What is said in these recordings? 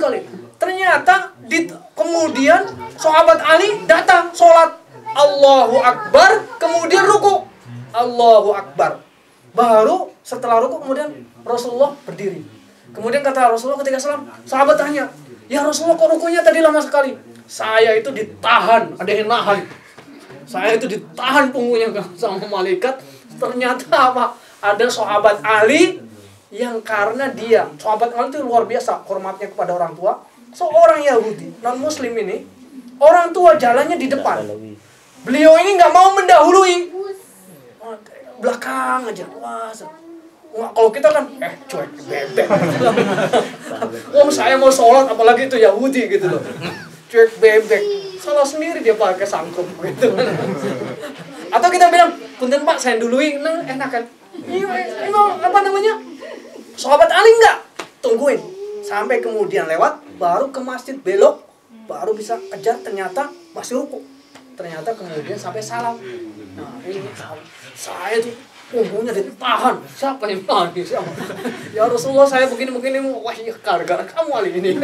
sekali. Ternyata kemudian sahabat Ali datang sholat, Allahu Akbar, kemudian ruku, Allahu Akbar. Baru setelah ruku kemudian Rasulullah berdiri. Kemudian kata Rasulullah ketika salam, sahabat tanya, ya Rasulullah kok rukunya tadi lama sekali? Saya itu ditahan, ada yang nahan. Saya itu ditahan punggungnya sama malaikat. Ternyata apa? Ada sahabat Ali yang karena dia, sahabat Ali itu luar biasa hormatnya kepada orang tua. Seorang Yahudi, non Muslim ini, orang tua jalannya di depan. Beliau ini nggak mau mendahului, belakang aja. Wah, kalau kita kan, cuek bebek. Saya mau sholat, apalagi itu Yahudi gitu loh. Cuek bebek. Salah sendiri dia pakai sangkrum gitu. Atau kita bilang, punten Pak, saya dului, enak kan? Emang apa namanya? Sahabat Ali enggak? Tungguin. Sampai kemudian lewat, baru ke masjid belok, baru bisa kejar, ternyata masih ruku. Ternyata kemudian sampai salam. Nah ini saya tuh punggungnya ditahan. Siapa yang tahan? Ya Rasulullah, saya begini-begini. Wah ya gara-gara kamu Ali ini.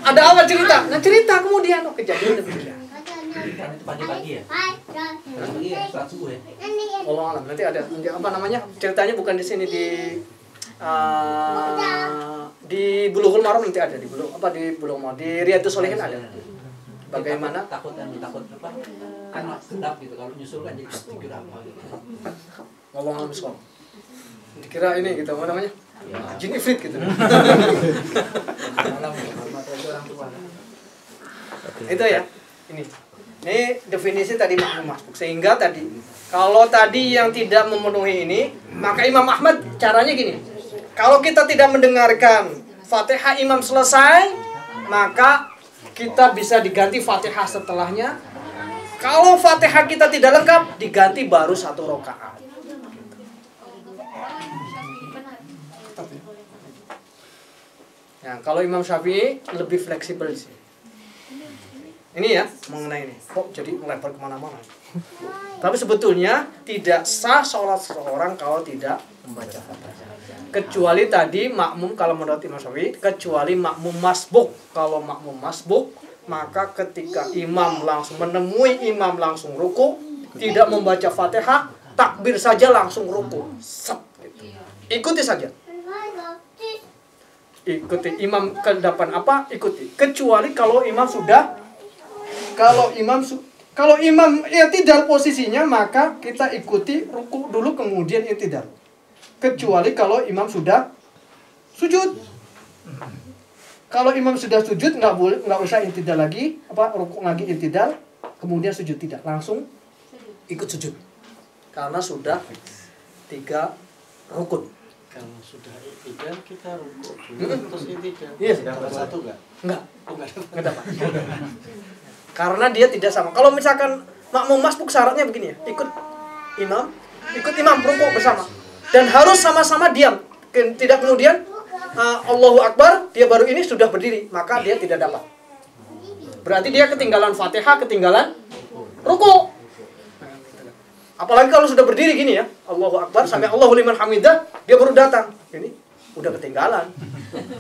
Ada apa cerita? Nah cerita kemudian, kejadian demikian. Itu pagi-pagi ya? Pagi ya, sholat subuh ya? Allah alam, nanti ada apa namanya, ceritanya bukan di sini, di Bulughul Maram nanti ada, di Bulughul Maram, di Riyadhus Shalihin ada. Bagaimana? Takut apa? Kan sedap gitu, kalau nyusul kan jadi pikir apa gitu. Ngomong alam sekolah. Dikira ini gitu, apa namanya? Jin ifrit gitu. Itu ya, ini definisi tadi makmum masbuk. Sehingga tadi, kalau tadi yang tidak memenuhi ini, maka Imam Ahmad caranya gini. Kalau kita tidak mendengarkan Fatihah imam selesai, maka kita bisa diganti Fatihah setelahnya. Kalau Fatihah kita tidak lengkap, diganti baru 1 rakaat. Nah, kalau Imam Syafi'i lebih fleksibel sih. Ini ya, mengenai ini. Kok jadi melebar kemana-mana. Tapi sebetulnya tidak sah sholat seseorang kalau tidak membaca Fatihah. Kecuali tadi makmum, kalau menurut Imam Syafi'i, kecuali makmum masbuk. Kalau makmum masbuk, maka ketika imam langsung menemui imam langsung ruku, tidak membaca Fatihah, takbir saja langsung ruku. Set, gitu. Ikuti saja. Ikuti imam ke depan apa? Ikuti. Kecuali kalau imam i'tidal posisinya, maka kita ikuti ruku dulu kemudian i'tidal. Kecuali kalau imam sudah sujud. Kalau imam sudah sujud nggak usah i'tidal lagi, ruku lagi i'tidal, kemudian sujud, tidak, langsung ikut sujud. Karena sudah 3 rukun. Kalau sudah i'tidal kita ruku terus i'tidal. Iya, dapat 1 enggak? Enggak dapat. Karena dia tidak sama. Kalau misalkan makmum masbuk syaratnya begini ya, ikut imam ruku bersama. Dan harus sama-sama diam. Tidak kemudian Allahu Akbar, dia baru ini sudah berdiri, maka dia tidak dapat. Berarti dia ketinggalan Fatihah, ketinggalan ruku. Apalagi kalau sudah berdiri gini ya, Allahu Akbar sampai Allahu liman hamidah, dia baru datang. Ini udah ketinggalan.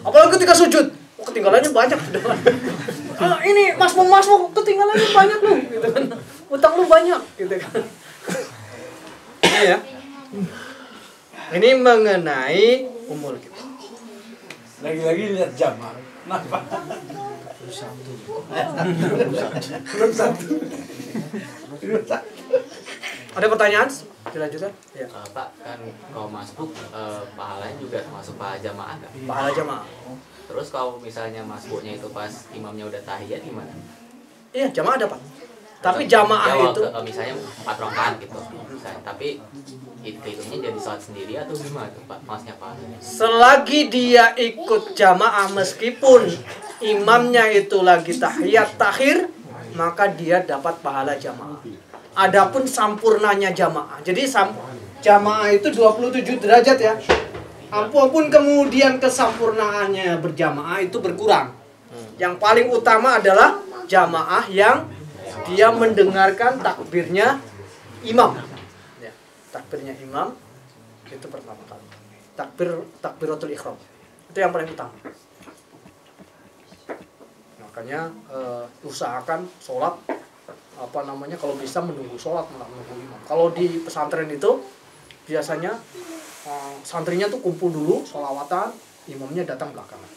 Apalagi ketika sujud, ketinggalannya banyak sudah. Ini masmum ketinggalannya banyak lu, gitu kan. Utang lu banyak, gitu kan. Ini ya. Ini mengenai umur kita. Lagi-lagi lihat jam. Kenapa? Belum satu. Ada pertanyaan? Dilanjutkan? Ya. Pak, kan kalau masbuk pahalanya juga termasuk pahala jamaah nggak? Pahala jamaah. Terus kalau misalnya masbuknya itu pas imamnya udah tahiyat gimana? Iya, jamaah dapat. Tapi jamaah itu misalnya 4 rakaat gitu. Misalnya, tapi hitungnya jadi sholat sendiri atau gimana tuh Pak? Maksudnya pahalanya? selagi dia ikut jamaah meskipun imamnya itu lagi tahiyat takhir, maka dia dapat pahala jamaah. Adapun sampurnanya jamaah. Jadi jamaah itu 27 derajat ya. Ampun kemudian kesampurnaannya berjamaah itu berkurang. Yang paling utama adalah jamaah yang dia mendengarkan takbirnya imam. Takbirnya imam itu pertama kali. Takbiratul ihram. Itu yang paling utama. Makanya usahakan sholat kalau bisa menunggu sholat, menunggu imam. Kalau di pesantren itu biasanya santrinya tuh kumpul dulu, sholawatan, imamnya datang belakangan.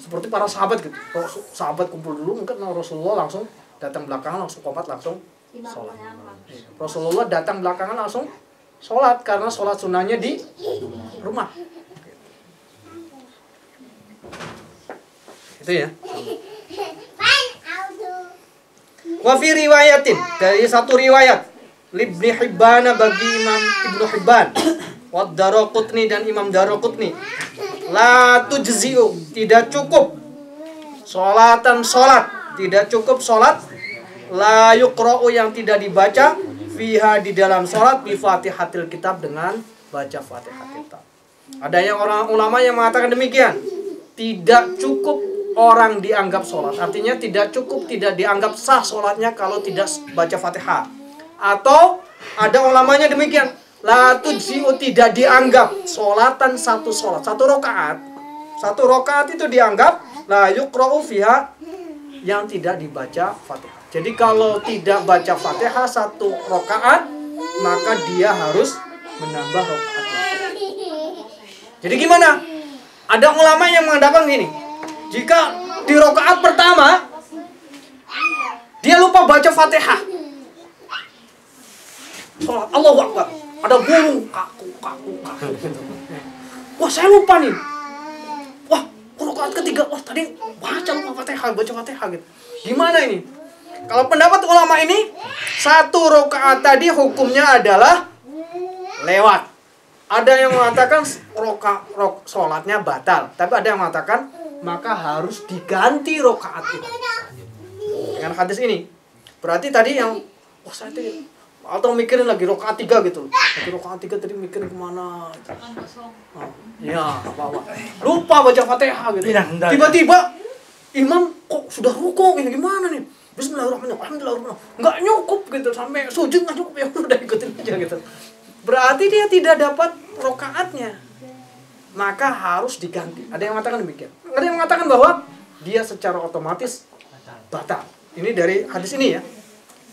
Seperti para sahabat gitu. Kalau sahabat kumpul dulu, mungkin Rasulullah langsung datang belakangan, langsung qomat, langsung sholat. Rasulullah datang belakangan langsung sholat, karena sholat sunnahnya di rumah. Itu ya. Wa fi riwayatin, dari satu riwayat Ibnu Hibban, bagi Imam Ibnu Hibban, wa Daraqutni dan Imam Daraqutni, la tujzi'u, tidak cukup sholatan sholat, tidak cukup sholat, la yuqra'u, yang tidak dibaca, fiha, di dalam sholat, bi Fatihatil Kitab, dengan baca Fatihah Kitab. Ada yang orang ulama yang mengatakan demikian, tidak cukup orang dianggap sholat, artinya tidak cukup, tidak dianggap sah sholatnya kalau tidak baca Fatihah. Atau ada ulamanya demikian, la tujzi'u, tidak dianggap sholatan satu sholat, satu rokaat itu dianggap la yuqra'u fiha, yang tidak dibaca Fatihah. Jadi kalau tidak baca Fatihah satu rokaat, maka dia harus menambah rokaat lagi. Jadi gimana? Ada ulama yang mengatakan gini, jika di rokaat pertama dia lupa baca Fatihah, sholat Allahu Akbar, ada guru kaku gitu. Wah, saya lupa nih. Wah, rokaat ketiga, wah tadi lupa baca Fatihah gitu. Gimana ini? Kalau pendapat ulama ini, satu rokaat tadi hukumnya adalah lewat. Ada yang mengatakan sholatnya batal, tapi ada yang mengatakan maka harus diganti rokaat itu. Dengan hadis ini, berarti tadi yang saya tadi atau mikirin lagi rokaat 3 gitu. Lagi rokaat 3 tadi mikirin kemana? Ya, lupa baca Fatihah gitu. Tiba-tiba imam kok sudah ruku, ini gimana nih? Bismillahirrahmanirrahim, alhamdulillah. Enggak nyukup gitu, sampai sujud enggak cukup, ya udah ikutin aja gitu. Berarti dia tidak dapat rokaatnya, maka harus diganti. Ada yang mengatakan demikian. Ada yang mengatakan bahwa dia secara otomatis batal. Ini dari hadis ini ya.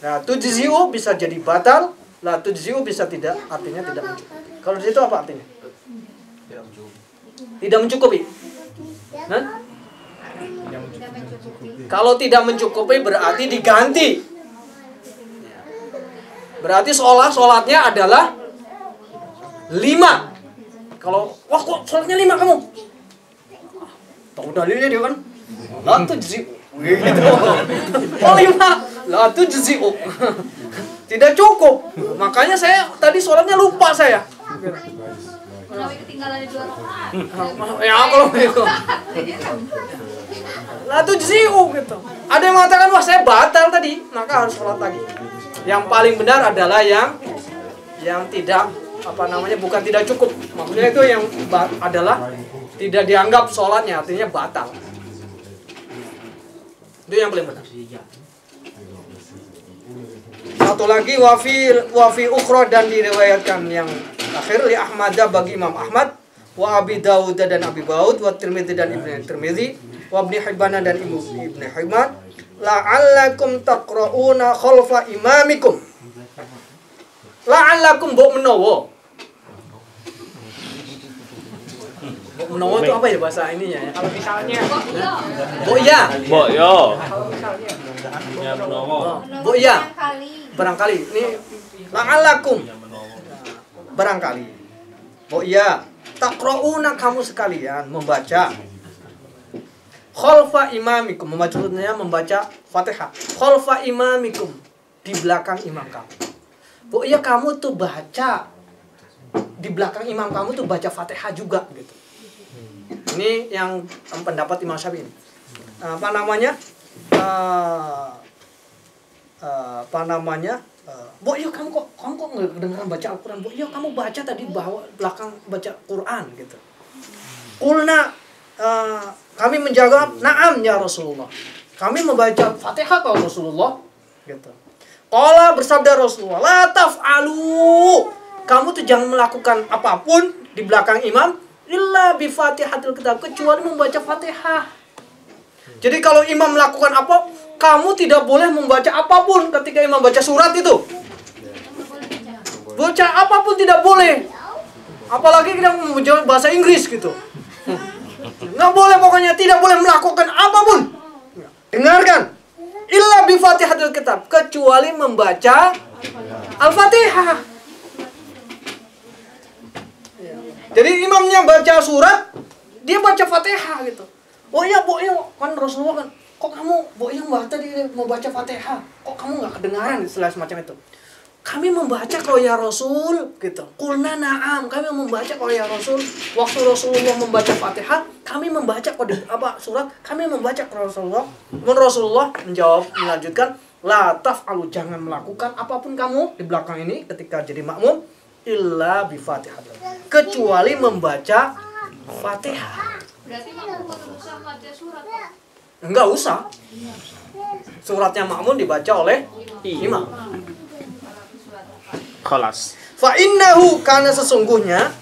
Nah, tujzi'u bisa jadi batal, la tujzi'u bisa tidak, artinya tidak mencukupi. Kalau di situ apa artinya? Tidak mencukupi. Nah? Kalau tidak mencukupi berarti diganti. Berarti sholatnya adalah 5. Kalau wah kok sholatnya 5 kamu? Tahu dalilnya dia kan? La tujzi'u. Gitu. Oh 5. La tujzi'u. Tidak cukup. Makanya saya tadi sholatnya lupa saya. Kenapa ketinggalan di 2 rakaat? Ya kalau gitu. La tujzi'u gitu. Ada yang mengatakan wah saya batal tadi, maka harus sholat lagi. Yang paling benar adalah yang tidak bukan tidak cukup. Maksudnya itu yang adalah tidak dianggap sholatnya, artinya batal. Itu yang paling benar. Satu lagi wafi ukhra, dan diriwayatkan yang akhir li Ahmad, bagi Imam Ahmad, wa Abi Dawud dan Abi Dawud, wa Tirmidzi dan Ibnu Tirmidzi, wa Ibnu Hibban dan Ibnu Hibban, la'allakum taqra'una khalfa imamikum. La'allakum mbok menawa. Mbok menawa itu apa ya bahasa ininya ya? Kalau misalnya mbok ya. Mbok yo. Ya menawa. Mbok ya. Barangkali ini la'allakum. Barangkali. Mbok ya. Taqra'una, kamu sekalian membaca khalfa imamikum, maksudnya membaca Fatihah. Khalfa imamikum, di belakang imam kamu. Bu, iya kamu tuh baca di belakang imam kamu tuh baca Fatihah juga gitu. Ini yang pendapat Imam Syafi'i. Bu, iya kamu kok nggak kedengeran baca Al-Quran? Bu, iya kamu baca tadi belakang baca Quran gitu. Qulna, kami menjawab, na'am ya Rasulullah. Kami membaca Fatihah kalau Rasulullah gitu. Qala, bersabda Rasulullah, la taf'alu. Kamu tuh jangan melakukan apapun di belakang imam illa bi Fatihatil kitab, kecuali membaca Fatihah. Jadi kalau imam melakukan apa, kamu tidak boleh membaca apapun ketika imam baca surat itu. Baca apapun tidak boleh. Apalagi kita membaca bahasa Inggris gitu. Nggak boleh, pokoknya tidak boleh melakukan apapun. Dengarkan. Illa bi Fatihatil kitab, kecuali membaca Al-Fatihah. Jadi imamnya baca surat, dia baca Fatihah gitu. Oh iya, Bu, iya, kan Rasulullah kan, kok kamu, Bu, iya, tadi mau baca Fatihah, kok kamu nggak kedengaran, istilah semacam itu. Kami membaca kok ya Rasul, gitu. Qulna na'am, kami membaca kok ya Rasul. Waktu Rasulullah membaca Fatihah, kami membaca kok surat, kami membaca kok Rasulullah. Rasulullah menjawab, melanjutkan, la taf'alu, jangan melakukan apapun kamu di belakang ini ketika jadi makmum, illa bi Fatihah, kecuali membaca Fatihah. Berarti makmum nggak usah baca surat, Pak? Enggak usah. Suratnya makmum dibaca oleh imam. Khalas. Fa innahu, karena sesungguhnya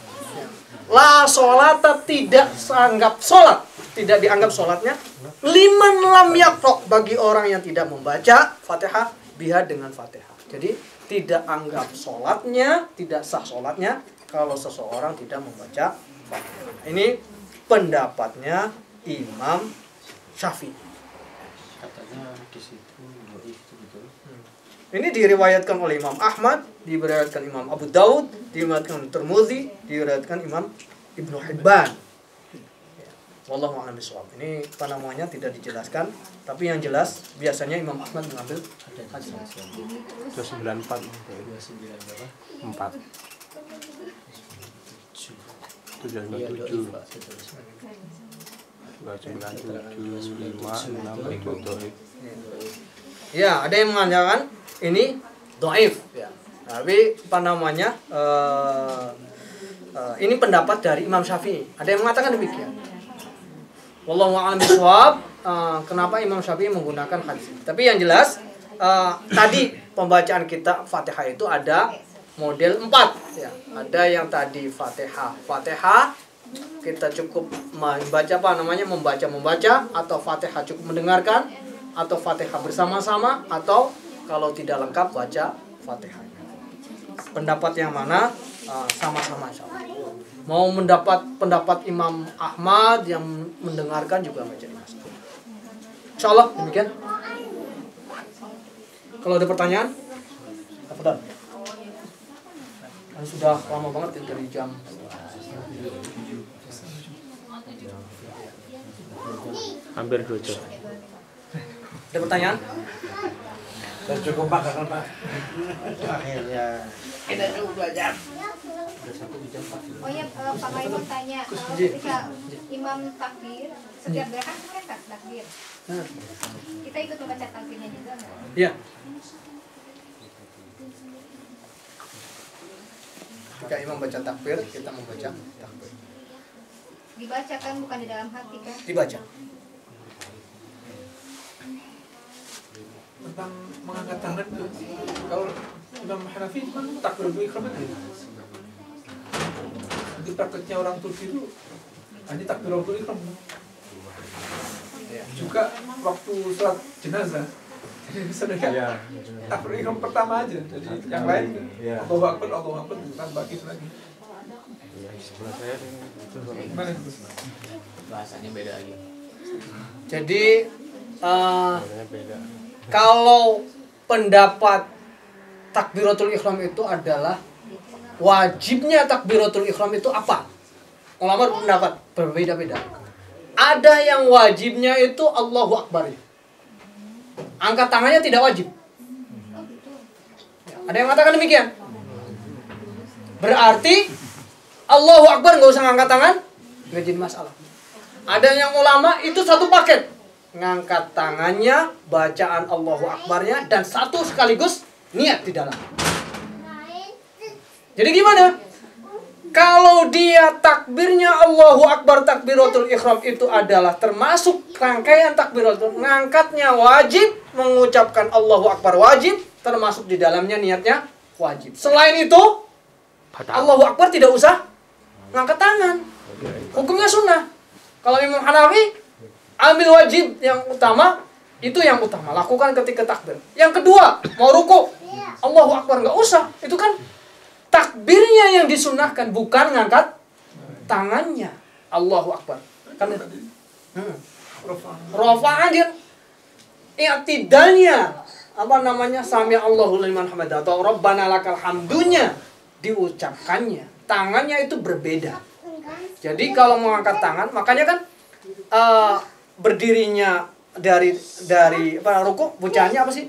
la sholata, tidak dianggap sholat, tidak dianggap sholatnya, liman lam yaqra, bagi orang yang tidak membaca Fatihah biha, dengan Fatihah. Jadi tidak anggap sholatnya, tidak sah sholatnya kalau seseorang tidak membaca Fatihah. Ini pendapatnya Imam Syafi'i. Katanya di situ dhaif itu betul. Ini diriwayatkan oleh Imam Ahmad, diriwayatkan Imam Abu Daud, diriwayatkan Tirmidzi, diriwayatkan Imam Ibnu Hibban. Wallahu a'lam bishawab. Ini apa namanya tidak dijelaskan, tapi yang jelas biasanya Imam Ahmad mengambil hadis. 294. 4. 297. 297, 5, 6 itu dhaif. Ya, ada yang mengatakan ini dhaif ya. Tapi apa namanya? Ini pendapat dari Imam Syafi'i. Ada yang mengatakan demikian. Wallahu a'lam bishawab. Kenapa Imam Syafi'i menggunakan hadis ini? Tapi yang jelas tadi pembacaan kita Fatihah itu ada model 4 ya. Ada yang tadi Fatihah kita cukup membaca membaca, atau Fatihah cukup mendengarkan, atau Fatihah bersama-sama, atau kalau tidak lengkap baca Fatihah. Pendapat yang mana sama-sama insyaallah. Mau mendapat pendapat Imam Ahmad yang mendengarkan juga menjadi masalah. Insyaallah demikian. Kalau ada pertanyaan, Afdal. Sudah lama banget dari jam. Hampir 2 jam. Ada pertanyaan? Dan cukup Pak, karena Pak. Akhirnya Kita cukup belajar. Oh iya, Pak Mai mau tanya, ketika imam takbir, setiap gerakan kan takbir. Kita ikut membaca takbirnya juga nggak? Iya. Ketika imam baca takbir, kita membaca takbir. Dibaca kan, bukan di dalam hati kan? Dibaca. Tentang mengangkat tangan tuh, kalau Imam Hanafi memang takbiratul ihram itu. Di prakteknya orang Turki itu hanya takbiratul ihram. Juga waktu sholat jenazah, jadi sedekah takbiratul ihram pertama aja, jadi yang lain Allahu Akbar tanpa gitu lagi. Sebelah saya Gimana itu? Bahasanya beda lagi. Jadi beda. kalau pendapat takbiratul ihram itu adalah wajibnya takbiratul ihram itu apa? Ulama berpendapat berbeda-beda. Ada yang wajibnya itu Allahu Akbar. Angkat tangannya tidak wajib. Ada yang mengatakan demikian. Berarti Allahu Akbar nggak usah ngangkat tangan, nggak jadi masalah. Ada yang ulama itu satu paket, ngangkat tangannya, bacaan Allahu Akbarnya, dan satu sekaligus niat di dalam. Jadi gimana? Kalau dia takbirnya Allahu Akbar, takbiratul ihram itu adalah termasuk rangkaian takbiratul, ngangkatnya wajib, mengucapkan Allahu Akbar wajib, termasuk di dalamnya niatnya wajib. Selain itu, Allahu Akbar tidak usah ngangkat tangan. Hukumnya sunnah. Kalau Imam Hanafi, ambil wajib yang utama, itu yang utama. Lakukan ketika takbir. Yang kedua, mau ruku, Allahu Akbar, nggak usah. Itu kan takbirnya yang disunnahkan, bukan ngangkat tangannya. Allahu Akbar. Kan rafa'an dia. I'tidalnya, apa namanya, sami Allahu liman hamidah atau Rabbana lakal hamdunya diucapkannya. Tangannya itu berbeda. Jadi kalau mengangkat tangan, makanya kan berdirinya dari apa, ruku, bacaannya apa sih?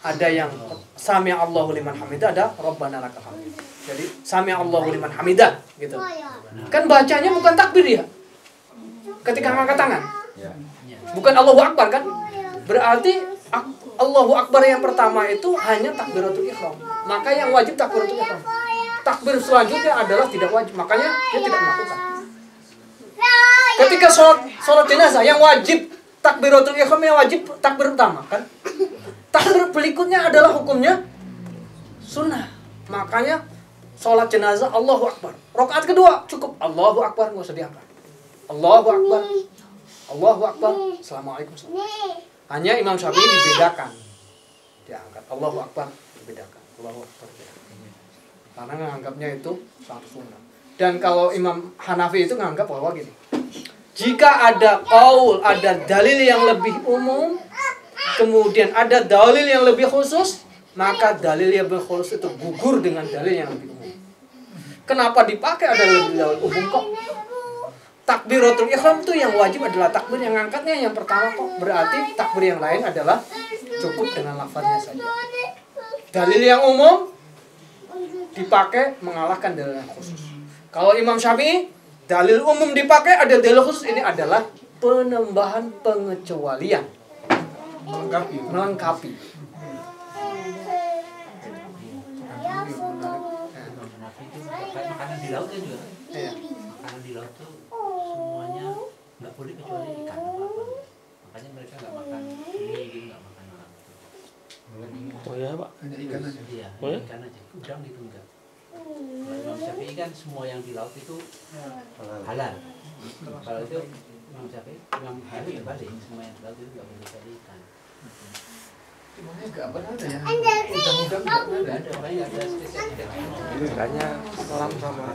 Ada yang sami Allahu liman hamidah, ada Rabbana lakal hamd. Jadi sami Allahu liman hamidah gitu. Kan bacanya bukan takbir ya. Ketika mengangkat tangan. Bukan Allahu Akbar kan? Berarti Allahu Akbar yang pertama itu hanya takbiratul ihram. Maka yang wajib takbiratul ihram. Takbir selanjutnya adalah tidak wajib. Makanya dia tidak melakukan. Ketika sholat jenazah yang wajib takbiratul ihram, yang wajib takbir utama kan? Takbir berikutnya adalah hukumnya sunnah. Makanya sholat jenazah Allahu Akbar. Rakaat kedua cukup Allahu Akbar, nggak usah diangkat. Allahu Akbar, Allahu Akbar, Assalamualaikum. Hanya Imam Syafi'i dibedakan, diangkat. Allahu Akbar dibedakan. Allahu Akbar dibedakan. Karena menganggapnya itu satu sunnah. Dan kalau Imam Hanafi itu menganggap bahwa gini, jika ada qaul, ada dalil yang lebih umum, kemudian ada dalil yang lebih khusus, maka dalil yang lebih khusus itu gugur dengan dalil yang lebih umum. Kenapa dipakai ada dalil umum kok? Takbiratul ihram itu yang wajib adalah takbir, yang ngangkatnya yang pertama kok. Berarti takbir yang lain adalah cukup dengan lafaznya saja. Dalil yang umum dipakai mengalahkan dalil yang khusus. Kalau Imam Syafi'i, dalil umum dipakai, ada dalil khusus, ini adalah penambahan pengecualian. Melengkapi. Makanan di laut kan juga. Makanan di laut tuh semuanya nggak boleh kecuali ikan apa-apa. Makanya mereka nggak makan ini, nggak makan apa. Oh ya Pak. Hanya ikan aja. Iya, Boleh? ikan aja. Udang itu enggak. Kalau Imam Syafi'i kan semua yang di laut itu halal. Kalau itu Imam Syafi'i, Imam Hanafi ya balik, semua yang di laut itu nggak boleh kecuali ikan. Cumanya nggak pernah ada ya. Udang-udang nggak ada. Ada banyak, ada spesial. Kayaknya selam sama.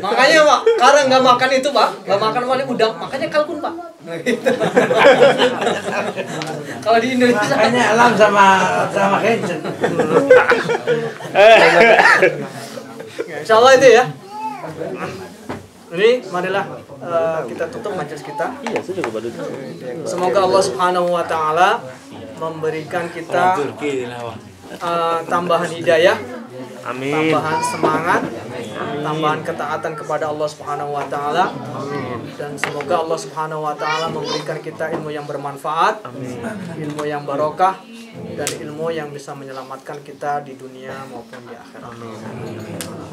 Makanya Pak, karena nggak makan itu Pak, nggak makan udang, makanya kalkun Pak. Kalau di Indonesia Makanya alam sama Kencan. Insya Allah itu ya. Ini marilah kita tutup majelis kita. Iya, saya juga baru. Semoga Allah Subhanahu wa taala memberikan kita tambahan hidayah, Amin. tambahan semangat, tambahan ketaatan kepada Allah Subhanahu wa taala. Dan semoga Allah Subhanahu wa taala memberikan kita ilmu yang bermanfaat, ilmu yang barokah, dan ilmu yang bisa menyelamatkan kita di dunia maupun di akhirat.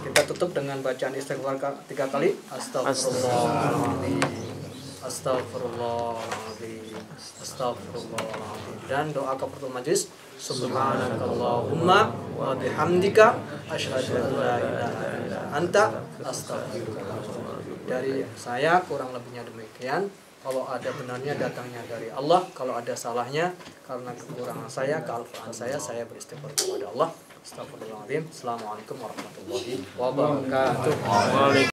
Kita tutup dengan bacaan istighfar 3 kali. Astagfirullahaladzim, Astagfirullahaladzim, Astagfirullahaladzim. Dan doa kafaratul majlis. Subhanakallahumma wa bihamdika asyhadu an la ilaha illa anta astaghfiruka. Dari saya kurang lebihnya demikian. Kalau ada benarnya datangnya dari Allah, kalau ada salahnya karena kekurangan saya, kealfaan saya beristighfar kepada Allah. Astagfirullahaladzim. Assalamualaikum warahmatullahi wabarakatuh.